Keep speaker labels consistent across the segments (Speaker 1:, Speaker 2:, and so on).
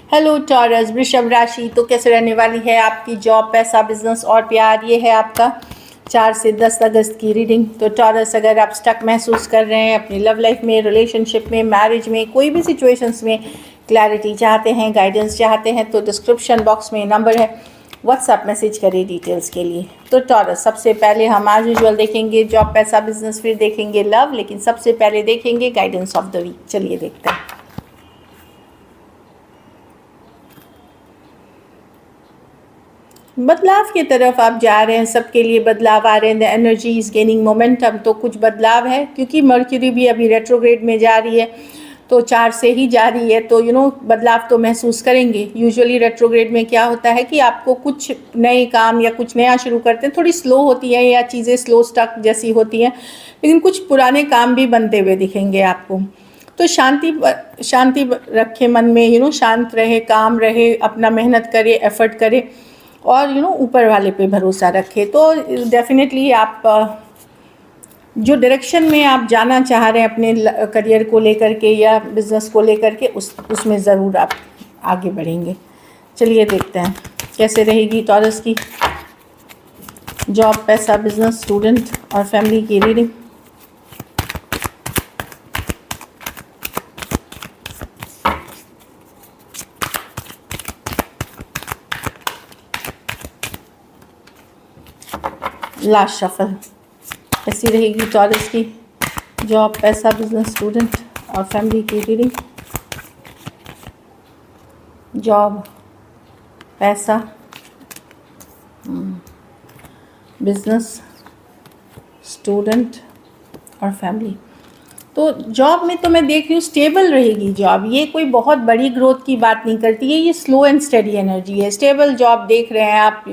Speaker 1: Hello taurus, वृषभ राशि। तो कैसे रहने वाली है आपकी जॉब, पैसा, बिजनेस और प्यार। ये है आपका 4 से 10 अगस्त की रीडिंग। तो टॉरस, अगर आप स्टक महसूस कर रहे हैं अपनी लव लाइफ में, रिलेशनशिप में, मैरिज में, कोई भी सिचुएशंस में क्लैरिटी चाहते हैं, गाइडेंस चाहते हैं, तो डिस्क्रिप्शन बॉक्स में नंबर है, व्हाट्सएप मैसेज करिए डिटेल्स के लिए। तो टॉरस, सबसे पहले हम आज यूजुअल देखेंगे जॉब, पैसा, बिजनेस, फिर देखेंगे लव, लेकिन सबसे पहले देखेंगे गाइडेंस ऑफ द वीक। चलिए देखते हैं। बदलाव की तरफ आप जा रहे हैं, सबके लिए बदलाव आ रहे हैं। The energy is gaining momentum. तो कुछ बदलाव है क्योंकि मर्क्यूरी भी अभी रेट्रोग्रेड में जा रही है, तो 4 से ही जा रही है, तो बदलाव तो महसूस करेंगे। यूजुअली रेट्रोग्रेड में क्या होता है कि आपको कुछ नए काम या कुछ नया शुरू करते हैं, थोड़ी स्लो होती है या चीज़ें स्लो स्टक जैसी होती हैं, लेकिन कुछ पुराने काम भी बनते हुए दिखेंगे आपको। तो शांति रखे मन में, शांत रहे, काम रहे, अपना मेहनत करे, एफर्ट करे और ऊपर वाले पे भरोसा रखे। तो डेफिनेटली आप जो डायरेक्शन में आप जाना चाह रहे हैं अपने करियर को लेकर के या बिज़नेस को लेकर के, उसमें ज़रूर आप आगे बढ़ेंगे। चलिए देखते हैं कैसे रहेगी टॉरस की जॉब, पैसा, बिजनेस, स्टूडेंट और फैमिली की रीडिंग। Last shuffle. ऐसी रहेगी टॉरस की जॉब, पैसा, बिजनेस, स्टूडेंट और फैमिली की रीडिंग। जॉब, पैसा, बिजनेस, स्टूडेंट और फैमिली। तो जॉब में तो मैं देख रही हूँ स्टेबल रहेगी जॉब। ये कोई बहुत बड़ी ग्रोथ की बात नहीं करती है, ये स्लो एंड स्टेडी एनर्जी है। स्टेबल जॉब देख रहे हैं आप,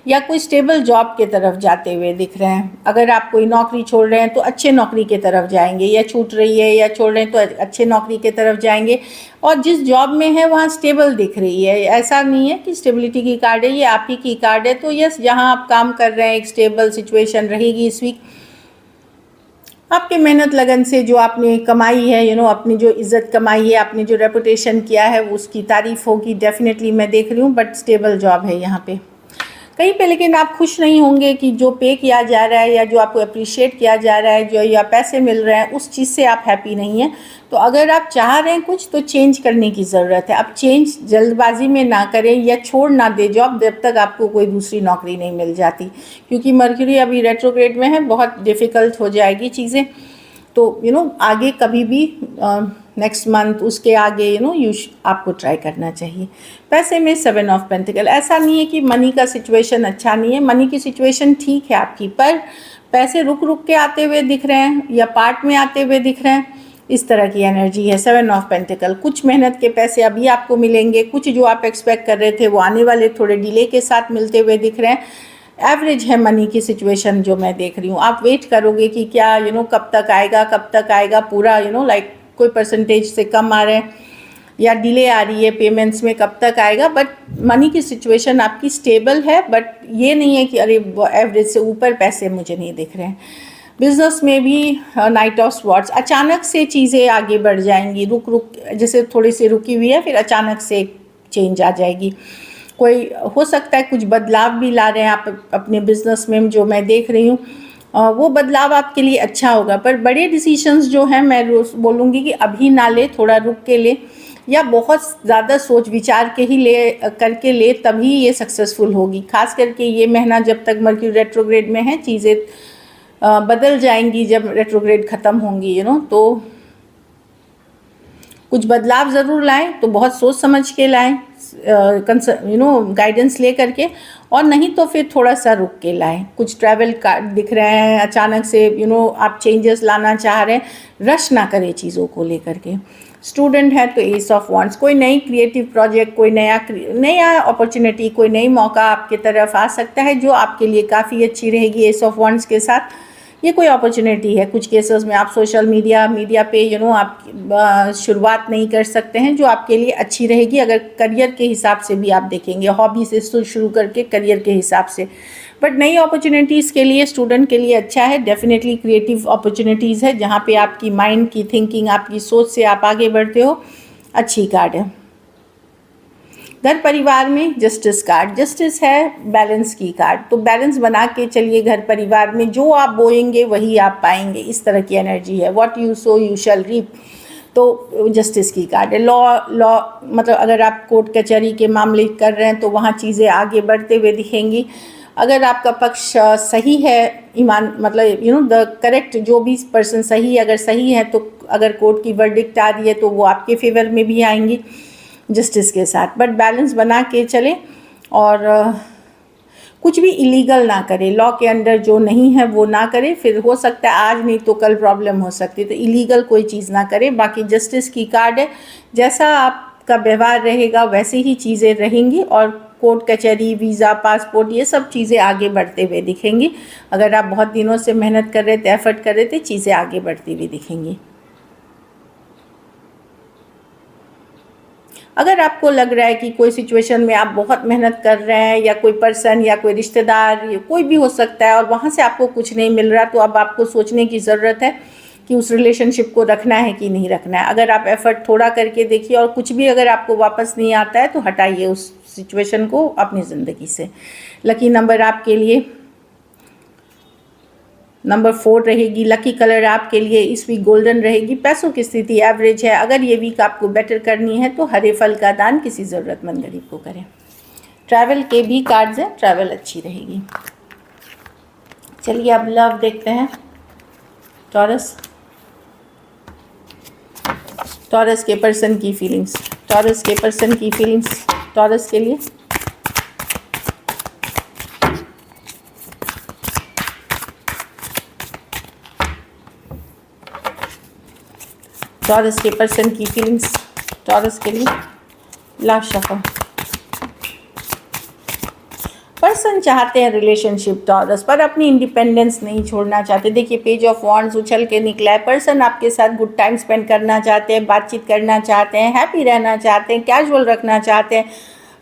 Speaker 1: या कोई स्टेबल जॉब के तरफ जाते हुए दिख रहे हैं। अगर आप कोई नौकरी छोड़ रहे हैं तो अच्छे नौकरी के तरफ जाएंगे, या छूट रही है या छोड़ रहे हैं तो अच्छे नौकरी के तरफ जाएंगे। और जिस जॉब में है वहाँ स्टेबल दिख रही है। ऐसा नहीं है कि स्टेबिलिटी की कार्ड है, ये आप ही की कार्ड है। तो यस, जहाँ आप काम कर रहे हैं एक स्टेबल सिचुएशन रहेगी इस वीक। आपके मेहनत लगन से जो आपने कमाई है, अपनी जो इज़्ज़त कमाई है, आपने जो रेपुटेशन किया है, उसकी तारीफ़ होगी डेफिनेटली, मैं देख रही हूँ। बट स्टेबल जॉब है यहाँ पे कहीं पे। लेकिन आप खुश नहीं होंगे कि जो पे किया जा रहा है या जो आपको अप्रिशिएट किया जा रहा है, जो या पैसे मिल रहे हैं, उस चीज़ से आप हैप्पी नहीं हैं। तो अगर आप चाह रहे हैं कुछ, तो चेंज करने की ज़रूरत है। अब चेंज जल्दबाजी में ना करें या छोड़ ना दे जॉब जब तक आपको कोई दूसरी नौकरी नहीं मिल जाती, क्योंकि मर्क्यूरी अभी रेट्रोग्रेड में है, बहुत डिफ़िकल्ट हो जाएगी चीज़ें। तो आगे कभी भी नेक्स्ट मंथ, उसके आगे आपको ट्राई करना चाहिए। पैसे में 7 ऑफ पेंटिकल। ऐसा नहीं है कि मनी का सिचुएशन अच्छा नहीं है, मनी की सिचुएशन ठीक है आपकी, पर पैसे रुक रुक के आते हुए दिख रहे हैं या पार्ट में आते हुए दिख रहे हैं। इस तरह की एनर्जी है 7 ऑफ पेंटिकल। कुछ मेहनत के पैसे अभी आपको मिलेंगे, कुछ जो आप एक्सपेक्ट कर रहे थे वो आने वाले थोड़े डिले के साथ मिलते हुए दिख रहे हैं। एवरेज है मनी की सिचुएशन जो मैं देख रही हूँ। आप वेट करोगे कि क्या कब तक आएगा पूरा, लाइक कोई परसेंटेज से कम आ रहे हैं या डिले आ रही है पेमेंट्स में, कब तक आएगा। बट मनी की सिचुएशन आपकी स्टेबल है, बट ये नहीं है कि अरे एवरेज से ऊपर पैसे मुझे नहीं दिख रहे हैं। बिजनेस में भी नाइट ऑफ स्वॉर्ड्स, अचानक से चीज़ें आगे बढ़ जाएंगी। रुक जैसे थोड़ी सी रुकी हुई है, फिर अचानक से चेंज आ जाएगी। कोई हो सकता है कुछ बदलाव भी ला रहे हैं आप अपने बिजनेस में, जो मैं देख रही हूँ। वो बदलाव आपके लिए अच्छा होगा। पर बड़े डिसीशंस जो हैं, मैं रोज़ बोलूँगी कि अभी ना ले, थोड़ा रुक के ले, या बहुत ज़्यादा सोच विचार के ही करके ले, तभी ये सक्सेसफुल होगी। खास करके ये महीना जब तक मर्क्यूरी रेट्रोग्रेड में है, चीज़ें बदल जाएंगी जब रेट्रोग्रेड ख़त्म होंगी। तो कुछ बदलाव ज़रूर लाएं, तो बहुत सोच समझ के लाएं, गाइडेंस ले करके, और नहीं तो फिर थोड़ा सा रुक के लाएं। कुछ ट्रैवल कार्ड दिख रहे हैं अचानक से, आप चेंजेस लाना चाह रहे हैं, रश ना करें चीज़ों को लेकर के। स्टूडेंट है तो एस ऑफ वांड्स, कोई नई क्रिएटिव प्रोजेक्ट, कोई नया अपॉर्चुनिटी, कोई नई मौका आपके तरफ आ सकता है, जो आपके लिए काफ़ी अच्छी रहेगी। एस ऑफ वांड्स के साथ ये कोई अपॉर्चुनिटी है। कुछ केसेस में आप सोशल मीडिया पे आप शुरुआत नहीं कर सकते हैं, जो आपके लिए अच्छी रहेगी अगर करियर के हिसाब से भी आप देखेंगे, हॉबी से शुरू करके करियर के हिसाब से। बट नई अपॉर्चुनिटीज़ के लिए स्टूडेंट के लिए अच्छा है। डेफिनेटली क्रिएटिव अपॉर्चुनिटीज़ है, जहाँ पे आपकी माइंड की थिंकिंग, आपकी सोच से आप आगे बढ़ते हो। अच्छी कार्ड है। घर परिवार में जस्टिस कार्ड, जस्टिस है बैलेंस की कार्ड, तो बैलेंस बना के चलिए घर परिवार में, जो आप बोएंगे वही आप पाएंगे, इस तरह की एनर्जी है। What you sow you shall reap, तो जस्टिस की कार्ड है। लॉ मतलब अगर आप कोर्ट कचहरी के मामले कर रहे हैं तो वहाँ चीज़ें आगे बढ़ते हुए दिखेंगी। अगर आपका पक्ष सही है, ईमान मतलब द करेक्ट, जो भी पर्सन सही अगर सही है, तो अगर कोर्ट की वर्डिक्ट आ रही है तो वो आपके फेवर में भी आएंगी जस्टिस के साथ। बट बैलेंस बना के चले और कुछ भी इलीगल ना करे, लॉ के अंडर जो नहीं है वो ना करे, फिर हो सकता है आज नहीं तो कल प्रॉब्लम हो सकती है, तो इलीगल कोई चीज़ ना करे। बाकी जस्टिस की कार्ड है, जैसा आपका व्यवहार रहेगा वैसे ही चीज़ें रहेंगी और कोर्ट कचहरी, वीज़ा, पासपोर्ट, ये सब चीज़ें आगे बढ़ते हुए दिखेंगी। अगर आप बहुत दिनों से मेहनत कर रहे थे, एफर्ट कर रहे थे, चीज़ें आगे बढ़ती हुई दिखेंगी। अगर आपको लग रहा है कि कोई सिचुएशन में आप बहुत मेहनत कर रहे हैं, या कोई पर्सन या कोई रिश्तेदार या कोई भी हो सकता है, और वहाँ से आपको कुछ नहीं मिल रहा, तो अब आपको सोचने की ज़रूरत है कि उस रिलेशनशिप को रखना है कि नहीं रखना है। अगर आप एफर्ट थोड़ा करके देखिए और कुछ भी अगर आपको वापस नहीं आता है तो हटाइए उस सिचुएशन को अपनी ज़िंदगी से। लकी नंबर आपके लिए नंबर 4 रहेगी। लकी कलर आपके लिए इस वीक गोल्डन रहेगी। पैसों की स्थिति एवरेज है। अगर ये वीक आपको बेटर करनी है तो हरे फल का दान किसी ज़रूरतमंद गरीब को करें। ट्रैवल के भी कार्ड्स हैं, ट्रैवल अच्छी रहेगी। चलिए अब लव देखते हैं। टॉरस, टॉरस के पर्सन की फीलिंग्स, टॉरस के पर्सन की फीलिंग्स टॉरस के लिए। टॉरस के पर्सन की फीलिंग्स टॉरस के लिए। Last shuffle. पर्सन चाहते हैं रिलेशनशिप टॉरस, पर अपनी इंडिपेंडेंस नहीं छोड़ना चाहते। देखिए पेज ऑफ वॉन्ड्स उछल के निकला है। पर्सन आपके साथ गुड टाइम स्पेंड करना चाहते हैं, बातचीत करना चाहते हैं, हैप्पी रहना चाहते हैं, कैजुअल रखना चाहते हैं।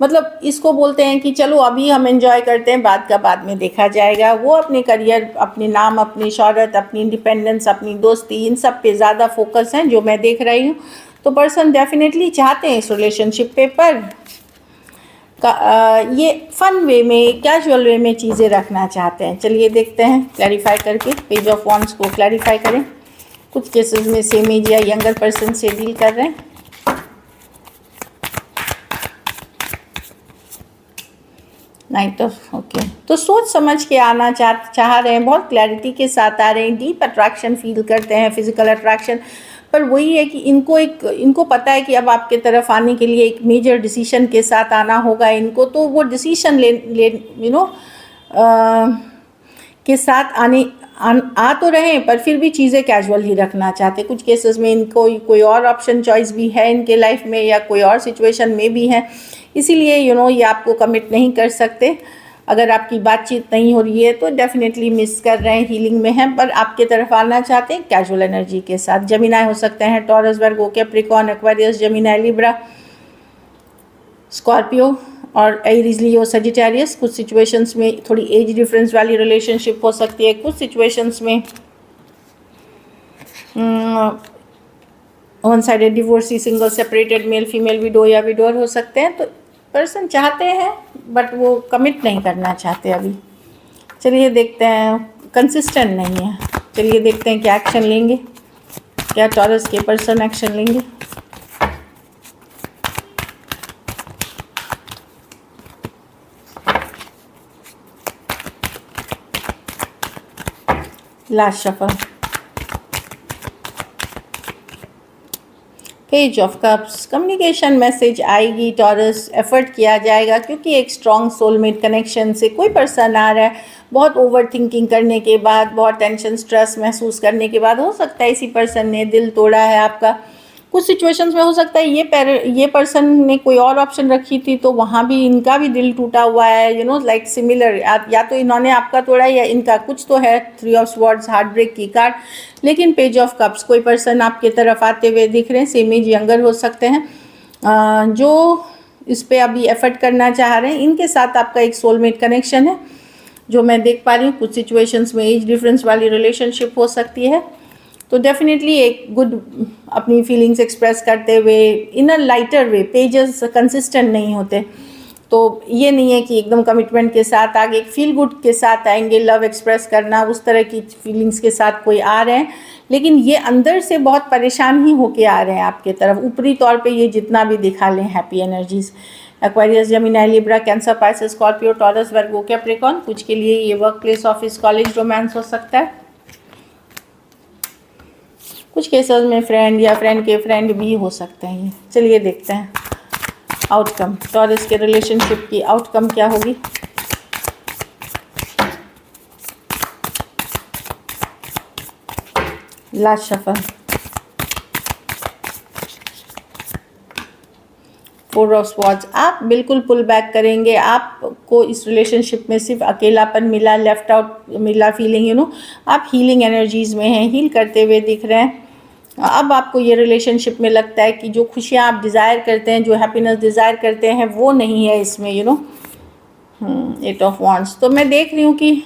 Speaker 1: मतलब इसको बोलते हैं कि चलो अभी हम एंजॉय करते हैं, बाद का बाद में देखा जाएगा। वो अपने करियर, अपने नाम, अपनी शोहरत, अपनी इंडिपेंडेंस, अपनी दोस्ती, इन सब पे ज़्यादा फोकस हैं जो मैं देख रही हूँ। तो पर्सन डेफिनेटली चाहते हैं इस रिलेशनशिप पे, पर ये फन वे में, कैजुअल वे में चीज़ें रखना चाहते हैं। चलिए देखते हैं क्लैरिफाई करके। पेज ऑफ वॉन्ड्स को क्लैरिफाई करें। कुछ केसेस में सेम एज या यंगर पर्सन से डील कर रहे हैं। नाइट ऑफ ओके, तो सोच समझ के आना चाह रहे हैं, बहुत क्लैरिटी के साथ आ रहे हैं। डीप अट्रैक्शन फील करते हैं, फिजिकल अट्रैक्शन, पर वही है कि इनको पता है कि अब आपके तरफ आने के लिए एक मेजर डिसीजन के साथ आना होगा इनको। तो वो डिसीजन के साथ आ तो रहे हैं, पर फिर भी चीज़ें कैजुअल ही रखना चाहते। कुछ केसेस में इनको कोई और ऑप्शन चॉइस भी है इनके लाइफ में, या कोई और सिचुएशन में भी है, इसीलिए ये आपको कमिट नहीं कर सकते। अगर आपकी बातचीत नहीं हो रही है तो डेफिनेटली मिस कर रहे हैं, हीलिंग में हैं, पर आपके तरफ आना चाहते हैं कैजुअल एनर्जी के साथ। जमिनाई हो सकते हैं, Taurus, Virgo, Capricorn, Aquarius, जमिनाई, Libra, Scorpio और एरीज, लियो, सजिटेरियस। कुछ सिचुएशंस में थोड़ी एज डिफरेंस वाली रिलेशनशिप हो सकती है। कुछ सिचुएशंस में one sided divorcee, single, separated, male female, window या विडोर हो सकते हैं। तो पर्सन चाहते हैं बट वो कमिट नहीं करना चाहते अभी। चलिए देखते हैं, कंसिस्टेंट नहीं है। चलिए देखते हैं क्या एक्शन लेंगे, क्या टॉरस के पर्सन एक्शन लेंगे। Last shuffle. Page of cups, communication message आएगी टॉरस, एफर्ट किया जाएगा, क्योंकि एक स्ट्रॉन्ग सोलमेट कनेक्शन से कोई पर्सन आ रहा है। बहुत ओवर थिंकिंग करने के बाद, बहुत टेंशन स्ट्रेस महसूस करने के बाद, हो सकता है इसी पर्सन ने दिल तोड़ा है आपका। कुछ सिचुएशंस में हो सकता है ये पर्सन ने कोई और ऑप्शन रखी थी, तो वहाँ भी इनका भी दिल टूटा हुआ है, लाइक सिमिलर, या तो इन्होंने आपका तोड़ा या इनका, कुछ तो है। 3 ऑफ स्वॉर्ड्स, हार्ट ब्रेक की कार्ड। लेकिन पेज ऑफ कप्स, कोई पर्सन आपके तरफ आते हुए दिख रहे हैं, सेम एज यंगर हो सकते हैं, जो इस पर अभी एफर्ट करना चाह रहे हैं। इनके साथ आपका एक सोलमेट कनेक्शन है जो मैं देख पा रही हूँ। कुछ सिचुएशंस में एज डिफरेंस वाली रिलेशनशिप हो सकती है। तो डेफिनेटली एक गुड अपनी फीलिंग्स एक्सप्रेस करते हुए in a lighter way, pages consistent नहीं होते, तो ये नहीं है कि एकदम कमिटमेंट के साथ आगे एक फील गुड के साथ आएंगे, लव एक्सप्रेस करना उस तरह की फीलिंग्स के साथ कोई आ रहे हैं, लेकिन ये अंदर से बहुत परेशान ही होके आ रहे हैं आपके तरफ, ऊपरी तौर पे ये जितना भी दिखा लें happy energies. Aquarius, Gemini, Libra, Cancer, Pisces, Scorpio, Taurus, Virgo, Capricorn, कुछ के लिए ये work place, office, college romance हो सकता है, कुछ केसेस में फ्रेंड या फ्रेंड के फ्रेंड भी हो सकते हैं। चलिए देखते हैं आउटकम, टॉरस के रिलेशनशिप की आउटकम क्या होगी। Last shuffle, 4 of swords. आप बिल्कुल पुल बैक करेंगे, आपको इस रिलेशनशिप में सिर्फ अकेलापन मिला, लेफ्ट आउट मिला फीलिंग, आप हीलिंग एनर्जीज़ में हैं, हील करते हुए दिख रहे हैं। अब आपको ये रिलेशनशिप में लगता है कि जो खुशियाँ आप डिज़ायर करते हैं, जो हैप्पीनेस डिज़ायर करते हैं, वो नहीं है इसमें, 8 ऑफ वॉन्ड्स। तो मैं देख रही हूँ कि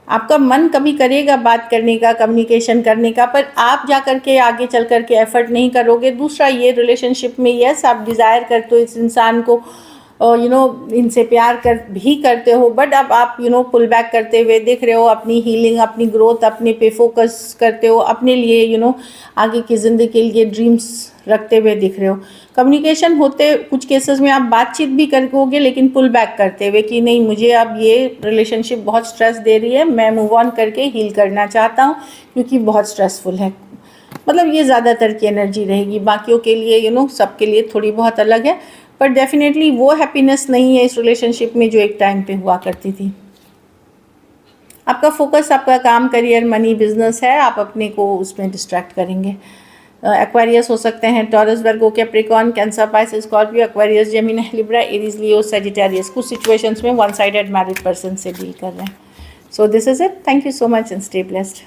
Speaker 1: आपका मन कभी करेगा बात करने का, कम्युनिकेशन करने का, पर आप जा कर के आगे चल कर के एफर्ट नहीं करोगे। दूसरा, ये रिलेशनशिप में यस आप डिज़ायर करते हो इस इंसान को, इनसे प्यार भी करते हो, बट अब आप पुल बैक करते हुए दिख रहे हो, अपनी हीलिंग, अपनी ग्रोथ, अपने पे फोकस करते हो, अपने लिए आगे की ज़िंदगी के लिए ड्रीम्स रखते हुए दिख रहे हो। कम्युनिकेशन होते कुछ केसेस में आप बातचीत भी करोगे, लेकिन पुल बैक करते हुए कि नहीं, मुझे अब ये रिलेशनशिप बहुत स्ट्रेस दे रही है, मैं मूव ऑन करके हील करना चाहता हूँ क्योंकि बहुत स्ट्रेसफुल है। मतलब ये ज़्यादातर की एनर्जी रहेगी, बाकियों के लिए सबके लिए थोड़ी बहुत अलग है, पर डेफिनेटली वो हैप्पीनेस नहीं है इस रिलेशनशिप में जो एक टाइम पे हुआ करती थी। आपका फोकस आपका काम, करियर, मनी, बिजनेस है, आप अपने को उसमें डिस्ट्रैक्ट करेंगे। एक्वेरियस हो सकते हैं, Taurus, Virgo, Capricorn, Cancer, Pisces, Scorpio, Aquarius, Gemini, Libra, Aries, Leo, Sagittarius. कुछ सिचुएशंस में वन साइडेड मैरिड पर्सन से डील कर रहे हैं। So this is it, thank you so much and stay blessed.